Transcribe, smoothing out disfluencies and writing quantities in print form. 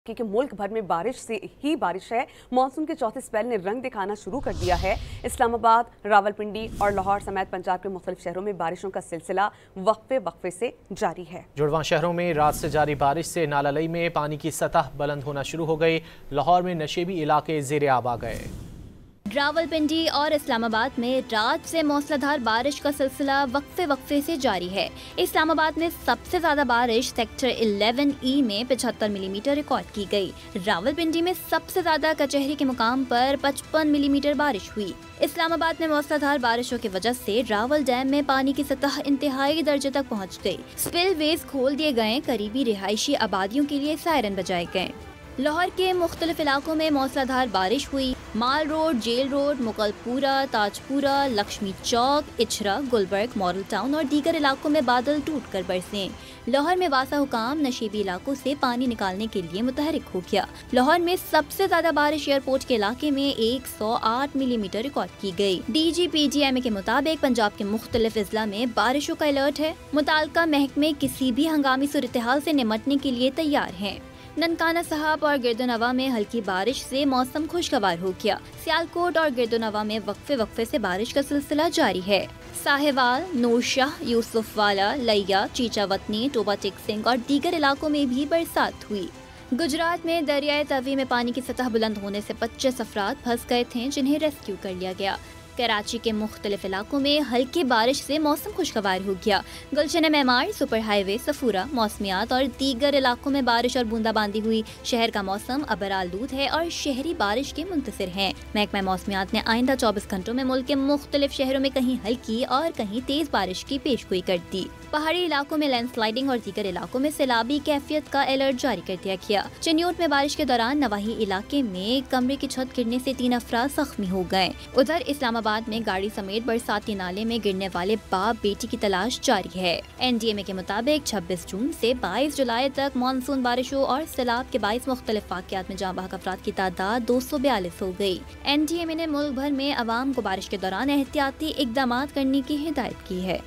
क्योंकि मुल्क भर में बारिश से ही बारिश है। मानसून के चौथे स्पेल ने रंग दिखाना शुरू कर दिया है। इस्लामाबाद, रावलपिंडी और लाहौर समेत पंजाब के मुख्तलिफ शहरों में बारिशों का सिलसिला वक्फे से जारी है। जुड़वां शहरों में रात से जारी बारिश से नालालई में पानी की सतह बुलंद होना शुरू हो गई। लाहौर में नशेबी इलाके ज़ेरे आब आ गए। रावलपिंडी और इस्लामाबाद में रात से मूसलाधार बारिश का सिलसिला वक्फे से जारी है। इस्लामाबाद में सबसे ज्यादा बारिश सेक्टर 11E में 75 मिलीमीटर रिकॉर्ड की गई। रावलपिंडी में सबसे ज्यादा कचहरी के मुकाम पर 55 मिलीमीटर बारिश हुई। इस्लामाबाद में मूसलाधार बारिशों की वजह से रावल डैम में पानी की सतह इंतहाई दर्जे तक पहुँच गयी। स्पिलवेज खोल दिए गए, करीबी रिहायशी आबादियों के लिए सायरन बजाए गए। लाहौर के मुख्तलिफ इलाकों में मूसलाधार बारिश हुई। Mall Road, Jail Road, Mughalpura, Tajpura, Lakshmi Chowk, Ichhra, Gulberg, Model Town और दीगर इलाकों में बादल टूट कर बरसे। लाहौर में वासा हुकाम नशेबी इलाकों से पानी निकालने के लिए मुतहरिक हो गया। लाहौर में सबसे ज्यादा बारिश एयरपोर्ट के इलाके में 108 मिलीमीटर रिकॉर्ड की गई। DGPDMA के मुताबिक पंजाब के मुख्तलिफ अजला में बारिशों का अलर्ट है। मुताल्लिका महकमे किसी भी हंगामी सूरत-ए-हाल से निमटने के लिए तैयार हैं। ननकाना साहब और गिरदोनवा में हल्की बारिश से मौसम खुशगवार हो गया। सियालकोट और गिरदोनवा में वक्फे से बारिश का सिलसिला जारी है। साहिवाल, नूरशाह, यूसुफवाला, लैया, चीचावतनी, टोबा टेक सिंह और दीगर इलाकों में भी बरसात हुई। गुजरात में दरियाए तवी में पानी की सतह बुलंद होने से 25 अफराद फंस गए थे, जिन्हें रेस्क्यू कर लिया गया। कराची के मुख्तलिफ इलाकों में हल्की बारिश से मौसम खुशगवार हो गया। गुलशन मेमार, सुपर हाईवे, सफूरा, मौसमियात और दीगर इलाकों में बारिश और बूंदाबांदी हुई। शहर का मौसम अबर आलूद है और शहरी बारिश के मुंतसिर हैं। महकमा मौसमियात ने आइंदा 24 घंटों में मुल्क के मुख्तलिफ शहरों में कहीं हल्की और कहीं तेज बारिश की पेशगोई कर दी। पहाड़ी इलाकों में लैंडस्लाइडिंग और दीगर इलाकों में सैलाबी कैफियत का अलर्ट जारी कर दिया गया। चन्योट में बारिश के दौरान नवाही इलाके में कमरे की छत गिरने से 3 अफराद जख्मी हो गए। उधर इस्लामाबाद में गाड़ी समेत बरसाती नाले में गिरने वाले बाप बेटी की तलाश जारी है। NDMA के मुताबिक 26 जून से 22 जुलाई तक मानसून बारिशों और सैलाब के 22 मुख्तलिफ वाक़यात में जाँ बहक अफराद की तादाद 242 हो गई। NDMA ने मुल्क भर में अवाम को बारिश के दौरान एहतियाती इकदामात करने की हिदायत की है।